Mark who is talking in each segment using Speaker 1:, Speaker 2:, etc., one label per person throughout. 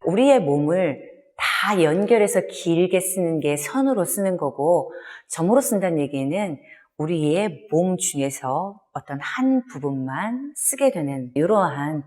Speaker 1: 우리의 몸을 다 연결해서 길게 쓰는 게 선으로 쓰는 거고, 점으로 쓴다는 얘기는 우리의 몸 중에서 어떤 한 부분만 쓰게 되는 이러한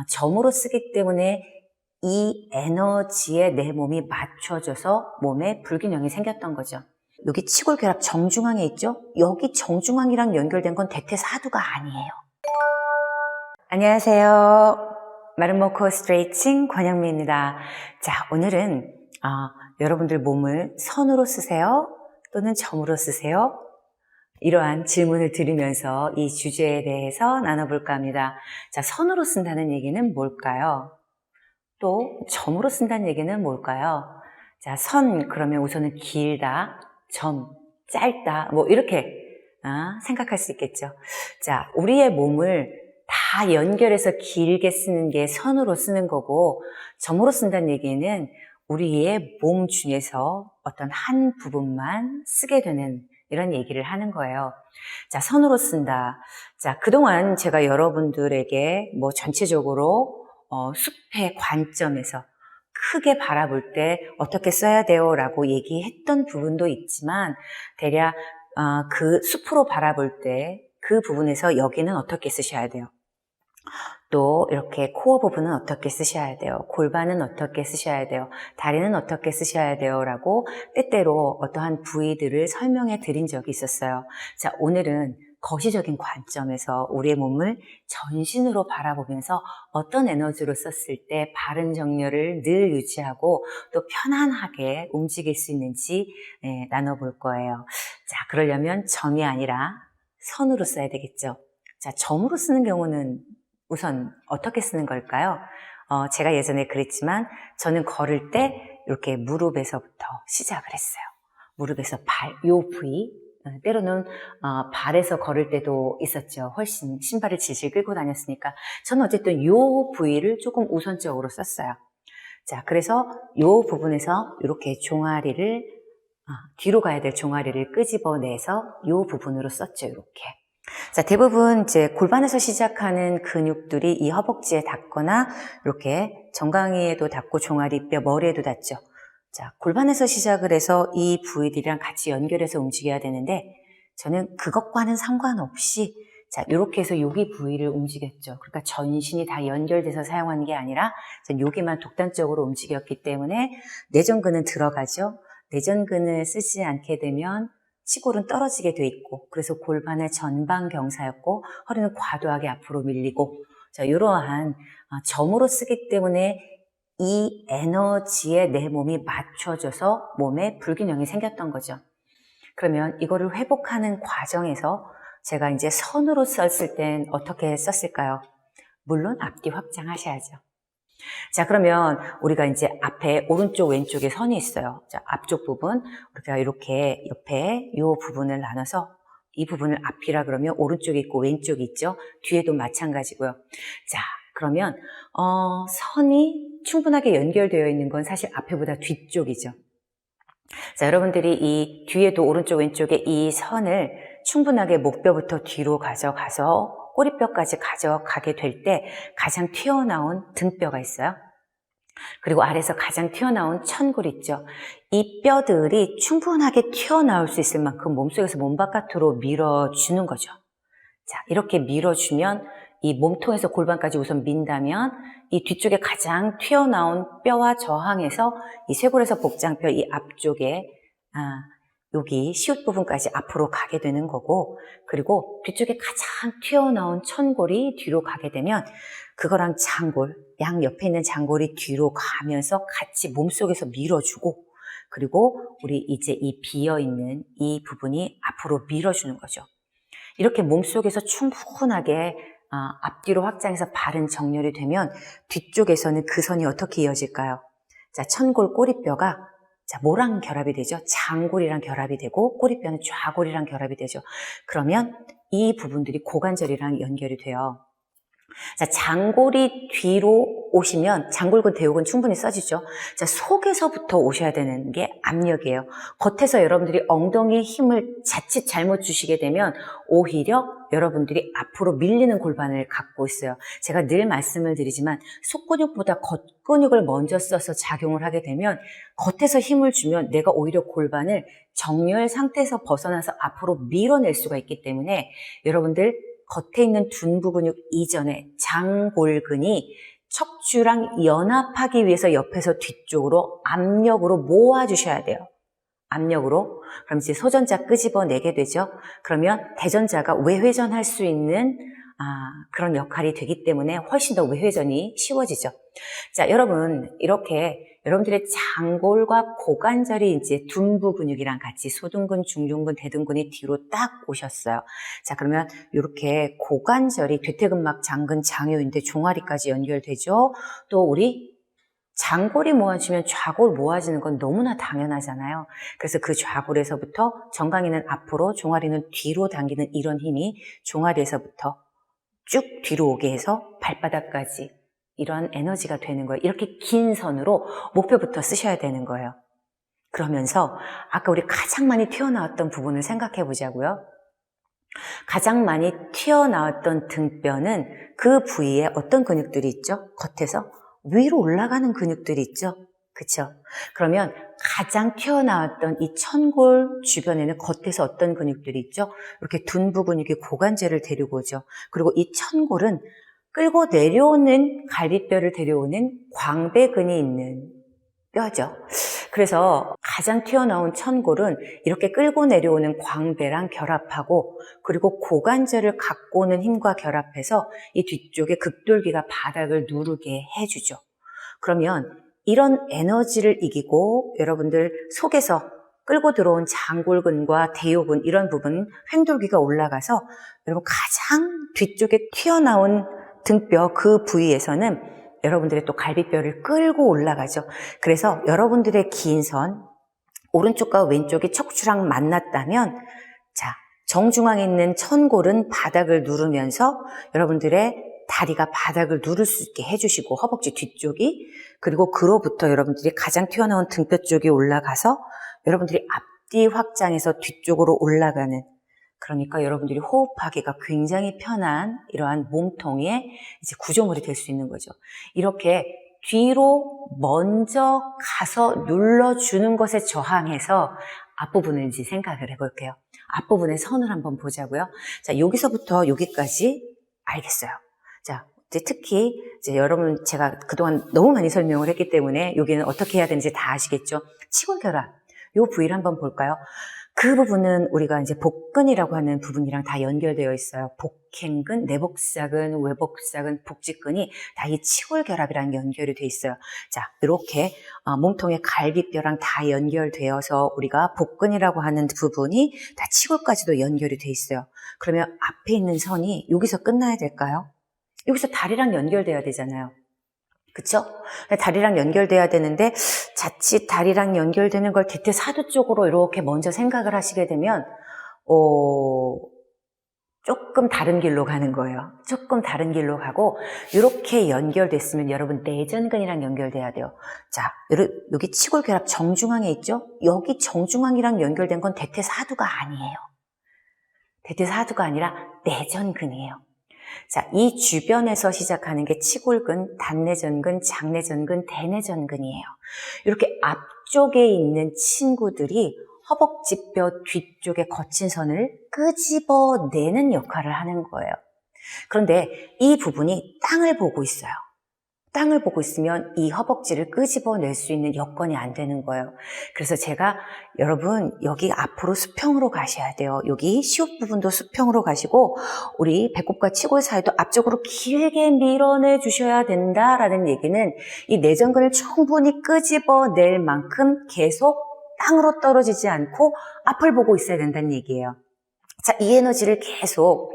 Speaker 1: 점으로 쓰기 때문에 이 에너지에 내 몸이 맞춰져서 몸에 불균형이 생겼던 거죠. 여기 치골결합 정중앙에 있죠? 여기 정중앙이랑 연결된 건 대퇴사두가 아니에요. 안녕하세요. 마름모코 스트레칭 권영미입니다. 자, 오늘은 여러분들 몸을 선으로 쓰세요? 또는 점으로 쓰세요? 이러한 질문을 드리면서 이 주제에 대해서 나눠볼까 합니다. 자, 선으로 쓴다는 얘기는 뭘까요? 또 점으로 쓴다는 얘기는 뭘까요? 자, 선 그러면 우선은 길다, 점 짧다, 뭐 이렇게 생각할 수 있겠죠. 자, 우리의 몸을 다 연결해서 길게 쓰는 게 선으로 쓰는 거고, 점으로 쓴다는 얘기는 우리의 몸 중에서 어떤 한 부분만 쓰게 되는 이런 얘기를 하는 거예요. 자, 선으로 쓴다. 자, 그동안 제가 여러분들에게 뭐 전체적으로 숲의 관점에서 크게 바라볼 때 어떻게 써야 돼요 라고 얘기했던 부분도 있지만, 대략 그 숲으로 바라볼 때 그 부분에서 여기는 어떻게 쓰셔야 돼요, 또 이렇게 코어 부분은 어떻게 쓰셔야 돼요, 골반은 어떻게 쓰셔야 돼요, 다리는 어떻게 쓰셔야 돼요 라고 때때로 어떠한 부위들을 설명해 드린 적이 있었어요. 자, 오늘은 거시적인 관점에서 우리의 몸을 전신으로 바라보면서 어떤 에너지로 썼을 때 바른 정렬을 늘 유지하고 또 편안하게 움직일 수 있는지 나눠볼 거예요. 자, 그러려면 점이 아니라 선으로 써야 되겠죠. 자, 점으로 쓰는 경우는 우선 어떻게 쓰는 걸까요? 제가 예전에 그랬지만 저는 걸을 때 이렇게 무릎에서부터 시작을 했어요. 무릎에서 발, 요 부위, 때로는 발에서 걸을 때도 있었죠. 훨씬 신발을 질질 끌고 다녔으니까 저는 어쨌든 요 부위를 조금 우선적으로 썼어요. 자, 그래서 요 부분에서 이렇게 종아리를 뒤로 가야 될 종아리를 끄집어내서 요 부분으로 썼죠. 이렇게. 자, 대부분 이제 골반에서 시작하는 근육들이 이 허벅지에 닿거나 이렇게 정강이에도 닿고 종아리뼈, 머리에도 닿죠. 자, 골반에서 시작을 해서 이 부위들이랑 같이 연결해서 움직여야 되는데 저는 그것과는 상관없이 자, 이렇게 해서 여기 부위를 움직였죠. 그러니까 전신이 다 연결돼서 사용하는 게 아니라 전 여기만 독단적으로 움직였기 때문에 내전근은 들어가죠. 내전근을 쓰지 않게 되면 치골은 떨어지게 돼 있고, 그래서 골반의 전방 경사였고 허리는 과도하게 앞으로 밀리고, 자, 이러한 점으로 쓰기 때문에 이 에너지에 내 몸이 맞춰져서 몸에 불균형이 생겼던 거죠. 그러면 이거를 회복하는 과정에서 제가 이제 선으로 썼을 땐 어떻게 썼을까요? 물론 앞뒤 확장하셔야죠. 자, 그러면 우리가 이제 앞에 오른쪽 왼쪽에 선이 있어요. 자, 앞쪽 부분 우리가 이렇게 옆에 이 부분을 나눠서 이 부분을 앞이라 그러면 오른쪽이 있고 왼쪽이 있죠. 뒤에도 마찬가지고요. 자, 그러면 선이 충분하게 연결되어 있는 건 사실 앞에보다 뒤쪽이죠. 자, 여러분들이 이 뒤에도 오른쪽 왼쪽에 이 선을 충분하게 목뼈부터 뒤로 가져가서 꼬리뼈까지 가져가게 될 때 가장 튀어나온 등뼈가 있어요. 그리고 아래에서 가장 튀어나온 천골 있죠. 이 뼈들이 충분하게 튀어나올 수 있을 만큼 몸속에서 몸 바깥으로 밀어주는 거죠. 자, 이렇게 밀어주면 이 몸통에서 골반까지 우선 민다면 이 뒤쪽에 가장 튀어나온 뼈와 저항해서 이 쇄골에서 복장뼈 이 앞쪽에 여기 시옷 부분까지 앞으로 가게 되는 거고, 그리고 뒤쪽에 가장 튀어나온 천골이 뒤로 가게 되면 그거랑 장골, 양 옆에 있는 장골이 뒤로 가면서 같이 몸속에서 밀어주고, 그리고 우리 이제 이 비어있는 이 부분이 앞으로 밀어주는 거죠. 이렇게 몸속에서 충분하게 앞뒤로 확장해서 바른 정렬이 되면 뒤쪽에서는 그 선이 어떻게 이어질까요? 자, 천골 꼬리뼈가 자, 뭐랑 결합이 되죠? 장골이랑 결합이 되고 꼬리뼈는 좌골이랑 결합이 되죠. 그러면 이 부분들이 고관절이랑 연결이 돼요. 자, 장골이 뒤로 오시면 장골근 대욕은 충분히 써지죠. 자, 속에서부터 오셔야 되는 게 압력이에요. 겉에서 여러분들이 엉덩이에 힘을 자칫 잘못 주시게 되면 오히려 여러분들이 앞으로 밀리는 골반을 갖고 있어요. 제가 늘 말씀을 드리지만 속근육보다 겉근육을 먼저 써서 작용을 하게 되면 겉에서 힘을 주면 내가 오히려 골반을 정렬 상태에서 벗어나서 앞으로 밀어낼 수가 있기 때문에 여러분들 겉에 있는 둔부 근육 이전에 장골근이 척추랑 연합하기 위해서 옆에서 뒤쪽으로 압력으로 모아주셔야 돼요. 압력으로. 그럼 이제 소전자 끄집어내게 되죠. 그러면 대전자가 외회전할 수 있는 그런 역할이 되기 때문에 훨씬 더 외회전이 쉬워지죠. 자, 여러분 이렇게 여러분들의 장골과 고관절이 이제 둔부 근육이랑 같이 소둔근, 중둔근, 대둔근이 뒤로 딱 오셨어요. 자, 그러면 이렇게 고관절이 퇴퇴근막, 장근, 장요인대, 종아리까지 연결되죠. 또 우리 장골이 모아지면 좌골 모아지는 건 너무나 당연하잖아요. 그래서 그 좌골에서부터 정강이는 앞으로, 종아리는 뒤로 당기는 이런 힘이 종아리에서부터 쭉 뒤로 오게 해서 발바닥까지 이런 에너지가 되는 거예요. 이렇게 긴 선으로 목표부터 쓰셔야 되는 거예요. 그러면서 아까 우리 가장 많이 튀어나왔던 부분을 생각해 보자고요. 가장 많이 튀어나왔던 등뼈는 그 부위에 어떤 근육들이 있죠? 겉에서 위로 올라가는 근육들이 있죠? 그쵸? 그러면 가장 튀어나왔던 이 천골 주변에는 겉에서 어떤 근육들이 있죠? 이렇게 둔부 근육이 고관절을 데리고 오죠. 그리고 이 천골은 끌고 내려오는 갈비뼈를 데려오는 광배근이 있는 뼈죠. 그래서 가장 튀어나온 천골은 이렇게 끌고 내려오는 광배랑 결합하고 그리고 고관절을 갖고 오는 힘과 결합해서 이 뒤쪽에 극돌기가 바닥을 누르게 해주죠. 그러면 이런 에너지를 이기고 여러분들 속에서 끌고 들어온 장골근과 대요근 이런 부분 횡돌기가 올라가서 여러분 가장 뒤쪽에 튀어나온 등뼈 그 부위에서는 여러분들의 또 갈비뼈를 끌고 올라가죠. 그래서 여러분들의 긴 선, 오른쪽과 왼쪽이 척추랑 만났다면 자, 정중앙에 있는 천골은 바닥을 누르면서 여러분들의 다리가 바닥을 누를 수 있게 해주시고 허벅지 뒤쪽이 그리고 그로부터 여러분들이 가장 튀어나온 등뼈 쪽이 올라가서 여러분들이 앞뒤 확장해서 뒤쪽으로 올라가는 그러니까 여러분들이 호흡하기가 굉장히 편한 이러한 몸통의 이제 구조물이 될 수 있는 거죠. 이렇게 뒤로 먼저 가서 눌러주는 것에 저항해서 앞부분을 이제 생각을 해볼게요. 앞부분의 선을 한번 보자고요. 자, 여기서부터 여기까지 알겠어요. 자, 이제 특히 이제 여러분 제가 그동안 너무 많이 설명을 했기 때문에 여기는 어떻게 해야 되는지 다 아시겠죠? 치골결합. 이 부위를 한번 볼까요? 그 부분은 우리가 이제 복근이라고 하는 부분이랑 다 연결되어 있어요. 복행근, 내복사근, 외복사근, 복직근이 다 이 치골결합이랑 연결이 되어 있어요. 자, 이렇게 몸통의 갈비뼈랑 다 연결되어서 우리가 복근이라고 하는 부분이 다 치골까지도 연결이 되어 있어요. 그러면 앞에 있는 선이 여기서 끝나야 될까요? 여기서 다리랑 연결돼야 되잖아요. 그쵸? 다리랑 연결돼야 되는데 자칫 다리랑 연결되는 걸 대퇴사두 쪽으로 이렇게 먼저 생각을 하시게 되면 조금 다른 길로 가는 거예요. 조금 다른 길로 가고 이렇게 연결됐으면 여러분 내전근이랑 연결돼야 돼요. 자, 여기 치골결합 정중앙에 있죠? 여기 정중앙이랑 연결된 건 대퇴사두가 아니에요. 대퇴사두가 아니라 내전근이에요. 자, 이 주변에서 시작하는 게 치골근, 단내전근, 장내전근, 대내전근이에요. 이렇게 앞쪽에 있는 친구들이 허벅지뼈 뒤쪽에 거친 선을 끄집어내는 역할을 하는 거예요. 그런데 이 부분이 땅을 보고 있어요. 땅을 보고 있으면 이 허벅지를 끄집어낼 수 있는 여건이 안 되는 거예요. 그래서 제가 여러분 여기 앞으로 수평으로 가셔야 돼요. 여기 시옷 부분도 수평으로 가시고 우리 배꼽과 치골 사이도 앞쪽으로 길게 밀어내 주셔야 된다라는 얘기는 이 내전근을 충분히 끄집어낼 만큼 계속 땅으로 떨어지지 않고 앞을 보고 있어야 된다는 얘기예요. 자, 이 에너지를 계속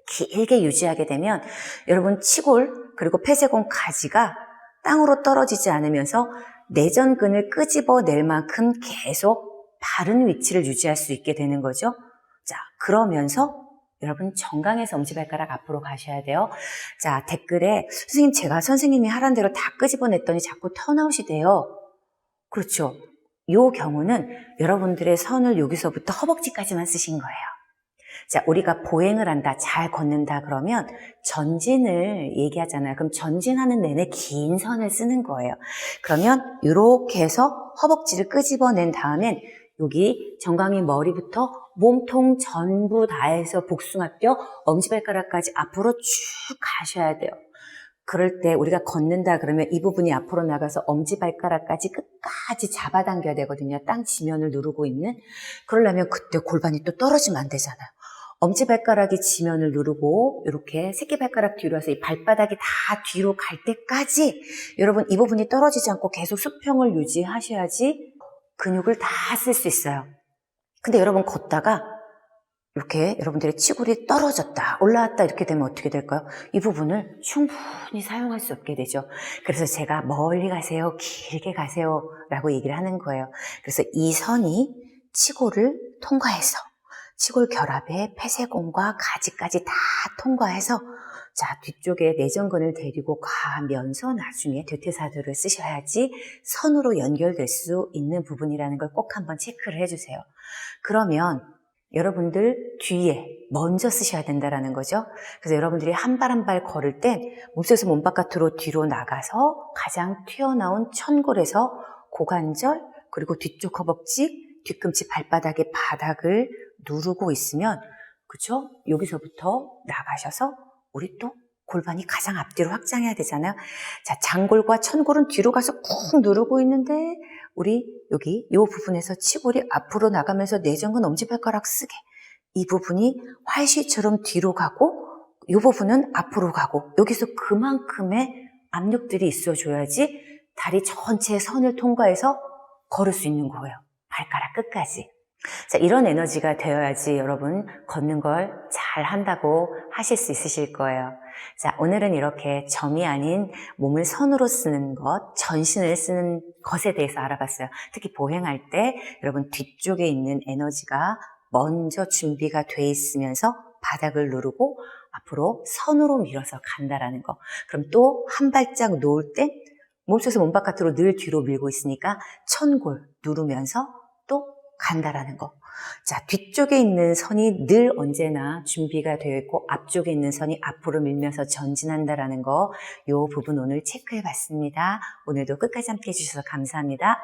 Speaker 1: 길게 유지하게 되면 여러분 치골 그리고 폐쇄공 가지가 땅으로 떨어지지 않으면서 내전근을 끄집어낼 만큼 계속 바른 위치를 유지할 수 있게 되는 거죠. 자, 그러면서 여러분 정강에서 엄지발가락 앞으로 가셔야 돼요. 자, 댓글에 선생님 제가 선생님이 하란 대로 다 끄집어냈더니 자꾸 턴아웃이 돼요. 그렇죠. 이 경우는 여러분들의 선을 여기서부터 허벅지까지만 쓰신 거예요. 자, 우리가 보행을 한다, 잘 걷는다 그러면 전진을 얘기하잖아요. 그럼 전진하는 내내 긴 선을 쓰는 거예요. 그러면 이렇게 해서 허벅지를 끄집어낸 다음엔 여기 정강이 머리부터 몸통 전부 다 해서 복숭아뼈, 엄지발가락까지 앞으로 쭉 가셔야 돼요. 그럴 때 우리가 걷는다 그러면 이 부분이 앞으로 나가서 엄지발가락까지 끝까지 잡아당겨야 되거든요. 땅 지면을 누르고 있는. 그러려면 그때 골반이 또 떨어지면 안 되잖아요. 엄지발가락이 지면을 누르고 이렇게 새끼발가락 뒤로 와서 이 발바닥이 다 뒤로 갈 때까지 여러분 이 부분이 떨어지지 않고 계속 수평을 유지하셔야지 근육을 다 쓸 수 있어요. 근데 여러분 걷다가 이렇게 여러분들의 치골이 떨어졌다, 올라왔다 이렇게 되면 어떻게 될까요? 이 부분을 충분히 사용할 수 없게 되죠. 그래서 제가 멀리 가세요, 길게 가세요 라고 얘기를 하는 거예요. 그래서 이 선이 치골을 통과해서 치골 결합에 폐쇄공과 가지까지 다 통과해서 자, 뒤쪽에 내전근을 데리고 가면서 나중에 대퇴사두를 쓰셔야지 선으로 연결될 수 있는 부분이라는 걸 꼭 한번 체크를 해주세요. 그러면 여러분들 뒤에 먼저 쓰셔야 된다는 거죠. 그래서 여러분들이 한 발 한 발 걸을 때 몸속에서 몸 바깥으로 뒤로 나가서 가장 튀어나온 천골에서 고관절 그리고 뒤쪽 허벅지, 뒤꿈치 발바닥의 바닥을 누르고 있으면 그렇죠? 여기서부터 나가셔서 우리 또 골반이 가장 앞뒤로 확장해야 되잖아요. 자, 장골과 천골은 뒤로 가서 꾹 누르고 있는데 우리 여기 이 부분에서 치골이 앞으로 나가면서 내전근 엄지발가락 쓰게 이 부분이 활시처럼 뒤로 가고 이 부분은 앞으로 가고 여기서 그만큼의 압력들이 있어줘야지 다리 전체의 선을 통과해서 걸을 수 있는 거예요. 발가락 끝까지. 자, 이런 에너지가 되어야지 여러분 걷는 걸 잘 한다고 하실 수 있으실 거예요. 자, 오늘은 이렇게 점이 아닌 몸을 선으로 쓰는 것, 전신을 쓰는 것에 대해서 알아봤어요. 특히 보행할 때 여러분 뒤쪽에 있는 에너지가 먼저 준비가 돼 있으면서 바닥을 누르고 앞으로 선으로 밀어서 간다라는 거. 그럼 또 한 발짝 놓을 때 몸속에서 몸 바깥으로 늘 뒤로 밀고 있으니까 천골 누르면서 또 간다라는 거. 자, 뒤쪽에 있는 선이 늘 언제나 준비가 되어 있고 앞쪽에 있는 선이 앞으로 밀면서 전진한다라는 거. 요 부분 오늘 체크해 봤습니다. 오늘도 끝까지 함께 해주셔서 감사합니다.